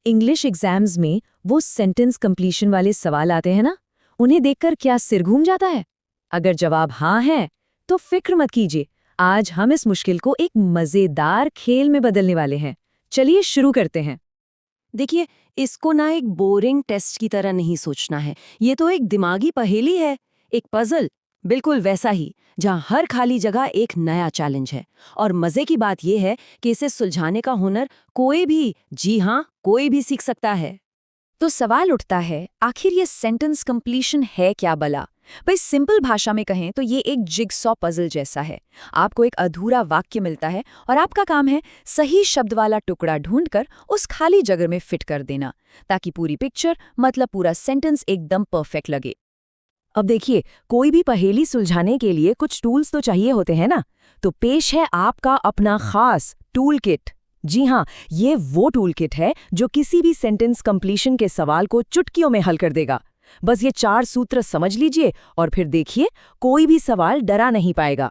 English exams में वो sentence completion वाले सवाल आते हैं ना, उन्हें देखकर क्या सिर घूम जाता है? अगर जवाब हाँ है, तो फिक्र मत कीजिए, आज हम इस मुश्किल को एक मजेदार खेल में बदलने वाले हैं। चलिए शुरू करते हैं। देखिए, इसको ना एक बोरिंग टेस्ट की तरह नहीं सोचना है। ये तो एक दिमागी पहेली है, एक पजल, बिल्कुल वैसा ही, जहाँ हर खाली जगह एक नया चैलेंज है। और मजे की बात यह है कि इसे सुलझाने का हुनर कोई भी, जी हाँ, कोई भी सीख सकता है। तो सवाल उठता है, आखिर ये सेंटेंस कंप्लीशन है क्या भला? भाई सिंपल भाषा में कहें तो ये एक जिगसॉ पजल जैसा है। आपको एक अधूरा वाक्य मिलता है और आपका काम है सही शब्द वाला टुकड़ा ढूंढकर उस खाली जगह में फिट कर देना, ताकि पूरी पिक्चर मतलब पूरा सेंटेंस एकदम परफेक्ट लगे। अब देखिए, कोई भी पहेली सुलझाने के लिए कुछ टूल्स तो चाहिए होते हैं ना। तो पेश है आपका अपना खास टूल किट। जी हाँ, ये वो टूल किट है जो किसी भी सेंटेंस कंप्लीशन के सवाल को चुटकियों में हल कर देगा। बस ये 4 सूत्र समझ लीजिए और फिर देखिए, कोई भी सवाल डरा नहीं पाएगा।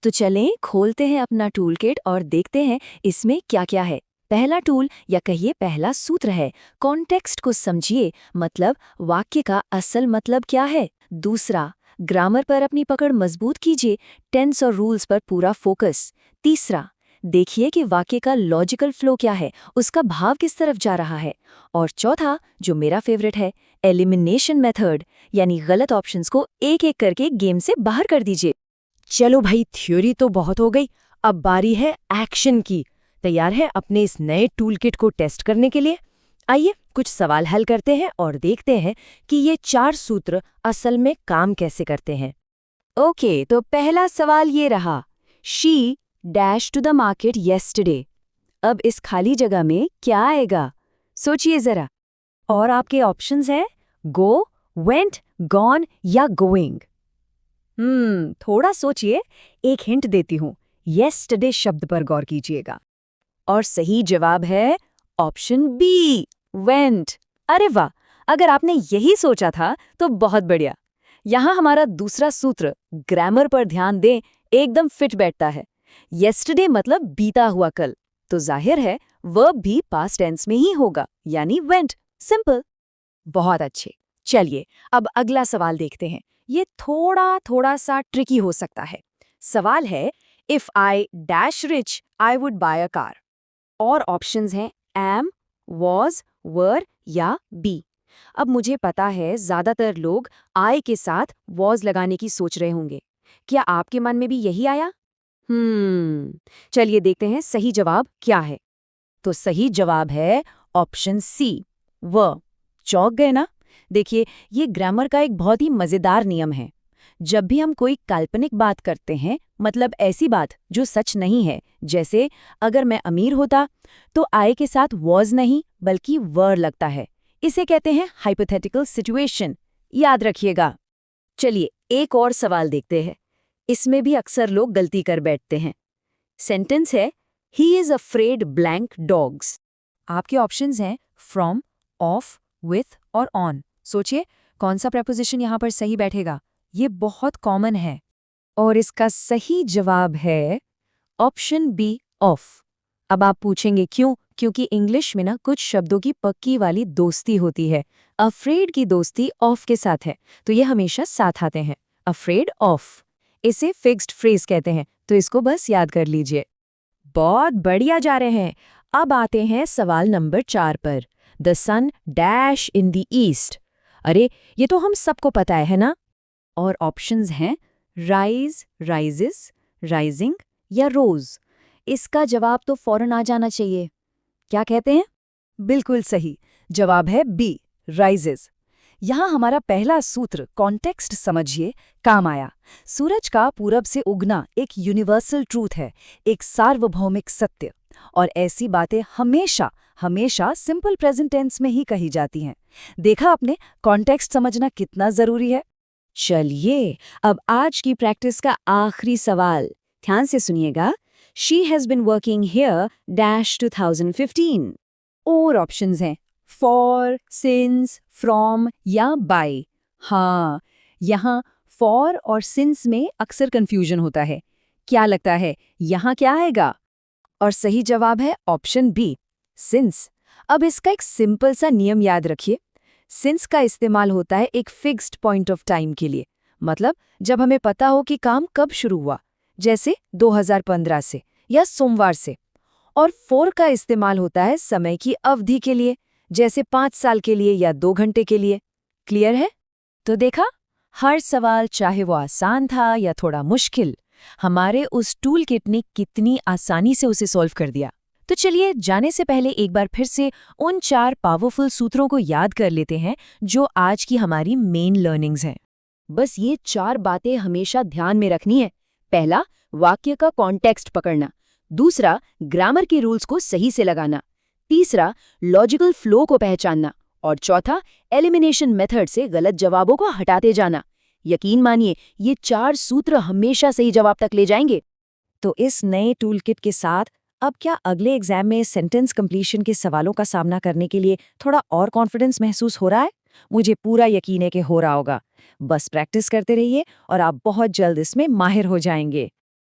तो चलें, खोलते हैं अपना टूल किट और देखते हैं इसमें क्या क्या है। पहला टूल या कहिए पहला सूत्र है, कॉन्टेक्स्ट को समझिए, मतलब वाक्य का असल मतलब क्या है। दूसरा, ग्रामर पर अपनी पकड़ मजबूत कीजिए, टेंस और रूल्स पर पूरा फोकस। तीसरा, देखिए कि वाक्य का लॉजिकल फ्लो क्या है, उसका भाव किस तरफ जा रहा है। और चौथा, जो मेरा फेवरेट है, एलिमिनेशन मेथड, यानी गलत ऑप्शंस को एक एक करके गेम से बाहर कर दीजिए। चलो भाई, थ्योरी तो बहुत हो गई, अब बारी है एक्शन की। तैयार है अपने इस नए टूल किट को टेस्ट करने के लिए? आइए कुछ सवाल हल करते हैं और देखते हैं कि ये 4 सूत्र असल में काम कैसे करते हैं। ओके, तो पहला सवाल ये रहा, she dash to the market yesterday. अब इस खाली जगह में क्या आएगा? सोचिए जरा। और आपके ऑप्शंस हैं गो, वेंट, गॉन या गोइंग। थोड़ा सोचिए, एक हिंट देती हूँ, येस्टरडे शब्द पर गौर कीजिएगा। और सही जवाब है ऑप्शन बी, वेंट। अरे वाह, अगर आपने यही सोचा था तो बहुत बढ़िया। यहाँ हमारा दूसरा सूत्र, ग्रामर पर ध्यान दें, एकदम फिट बैठता है। येस्टरडे मतलब बीता हुआ कल, तो जाहिर है वर्ब भी पास्ट टेंस में ही होगा, यानी वेंट। सिंपल। बहुत अच्छे। चलिए अब अगला सवाल देखते हैं। ये थोड़ा सा ट्रिकी हो सकता है। सवाल है, if I dash rich I would buy a car. और ऑप्शंस हैं एम, वॉज, वर या बी। अब मुझे पता है ज्यादातर लोग आई के साथ वॉज लगाने की सोच रहे होंगे। क्या आपके मन में भी यही आया? चलिए देखते हैं सही जवाब क्या है। तो सही जवाब है ऑप्शन सी, व। चौंक गए ना? देखिए, ये ग्रामर का एक बहुत ही मजेदार नियम है। जब भी हम कोई काल्पनिक बात करते हैं, मतलब ऐसी बात जो सच नहीं है, जैसे अगर मैं अमीर होता, तो आई के साथ वॉज नहीं बल्कि वर लगता है। इसे कहते हैं हाइपोथेटिकल सिचुएशन। याद रखिएगा। चलिए एक और सवाल देखते हैं। इसमें भी अक्सर लोग गलती कर बैठते हैं। सेंटेंस है, he is afraid blank dogs. आपके ऑप्शंस हैं फ्रॉम, ऑफ, विथ और ऑन। सोचिए कौन सा प्रपोजिशन यहाँ पर सही बैठेगा। ये बहुत कॉमन है। और इसका सही जवाब है ऑप्शन बी, ऑफ। अब आप पूछेंगे क्यों? क्योंकि इंग्लिश में ना कुछ शब्दों की पक्की वाली दोस्ती होती है। अफ्रेड की दोस्ती ऑफ के साथ है, तो ये हमेशा साथ आते हैं। अफ्रेड ऑफ, इसे फिक्स्ड फ्रेज कहते हैं, तो इसको बस याद कर लीजिए। बहुत बढ़िया जा रहे हैं। अब आते हैं सवाल नंबर 4 पर। The sun dash in the east. अरे ये तो हम सबको पता है ना? और ऑप्शंस हैं राइज, राइजेस, राइजिंग या रोज। इसका जवाब तो फौरन आ जाना चाहिए। क्या कहते हैं? बिल्कुल सही जवाब है बी, राइजेस। यहाँ हमारा पहला सूत्र कॉन्टेक्स्ट समझिए, काम आया। सूरज का पूरब से उगना एक यूनिवर्सल ट्रूथ है, एक सार्वभौमिक सत्य। और ऐसी बातें हमेशा हमेशा सिंपल प्रेजेंट टेंस में ही कही जाती हैं। देखा आपने, कॉन्टेक्स्ट समझना कितना जरूरी है। चलिए अब आज की प्रैक्टिस का आखिरी सवाल, ध्यान से सुनिएगा। She has been working here dash 2015। और ऑप्शंस हैं फॉर, सिंस, फ्रॉम या बाय। हाँ, यहाँ फॉर और सिंस में अक्सर कंफ्यूजन होता है। क्या लगता है यहाँ क्या आएगा? और सही जवाब है ऑप्शन बी, सिंस। अब इसका एक सिंपल सा नियम याद रखिए। सिंस का इस्तेमाल होता है एक फिक्स्ड पॉइंट ऑफ टाइम के लिए, मतलब जब हमें पता हो कि काम कब शुरू हुआ, जैसे 2015 से या सोमवार से। और फॉर का इस्तेमाल होता है समय की अवधि के लिए, जैसे 5 साल के लिए या 2 घंटे के लिए। क्लियर है? तो देखा, हर सवाल चाहे वो आसान था या थोड़ा मुश्किल, हमारे उस टूल किट ने कितनी आसानी से उसे सॉल्व कर दिया। तो चलिए जाने से पहले एक बार फिर से उन 4 पावरफुल सूत्रों को याद कर लेते हैं जो आज की हमारी मेन लर्निंग्स हैं। बस ये 4 बातें हमेशा ध्यान में रखनी है। पहला, वाक्य का कॉन्टेक्स्ट पकड़ना। दूसरा, ग्रामर के रूल्स को सही से लगाना। तीसरा, लॉजिकल फ्लो को पहचानना। और चौथा, एलिमिनेशन मेथड से गलत जवाबों को हटाते जाना। यकीन मानिए, ये 4 सूत्र हमेशा सही जवाब तक ले जाएंगे। तो इस नए टूल किट के साथ अब क्या अगले एग्जाम में सेंटेंस कंप्लीशन के सवालों का सामना करने के लिए थोड़ा और कॉन्फिडेंस महसूस हो रहा है? मुझे पूरा यकीन है कि हो रहा होगा। बस प्रैक्टिस करते रहिए और आप बहुत जल्द इसमें माहिर हो जाएंगे।